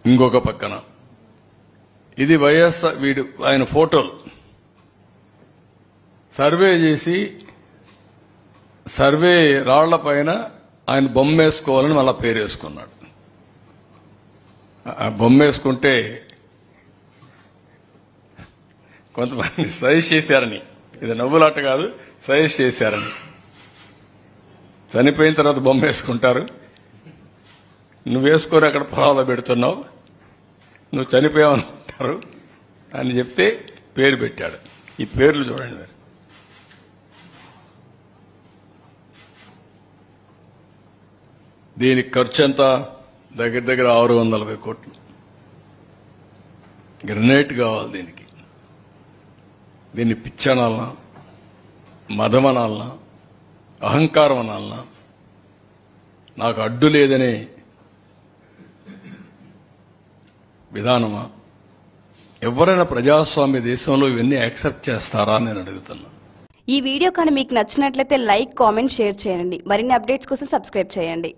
ఇంకొక పక్కన ఇది వైఎస్ఆర్ వీడు ఆయన ఫోటోలు సర్వే చేసి సర్వే రాళ్ల పైన ఆయన బొమ్మ వేసుకోవాలని మళ్ళా పేరు వేసుకున్నాడు. ఆ బొమ్మ వేసుకుంటే కొంతమంది సజెస్ట్ చేశారని, ఇది నవ్వులాట కాదు, సజెస్ట్ చేశారని. చనిపోయిన తర్వాత బొమ్మ వేసుకుంటారు, నువ్వు వేసుకొని అక్కడ పొలాల్లో పెడుతున్నావు, నువ్వు చనిపోయావనుకుంటారు అని చెప్తే పేరు పెట్టాడు. ఈ పేర్లు చూడండి మీరు. దీనికి ఖర్చు ఎంత? దగ్గర దగ్గర 640 కోట్లు. గ్రనేట్ కావాలి దీనికి. దీన్ని పిచ్చనాలనా, మదమనాలనా, అహంకారం అనాలనా, నాకు అడ్డు లేదనే విధానమా? ఎవరైనా ప్రజాస్వామ్య దేశంలో ఇవన్నీ యాక్సెప్ట్ చేస్తారా అని నేను అడుగుతున్నా. ఈ వీడియో కానీ మీకు నచ్చినట్లయితే లైక్, కామెంట్, షేర్ చేయండి. మరిన్ని అప్డేట్స్ కోసం సబ్స్క్రైబ్ చేయండి.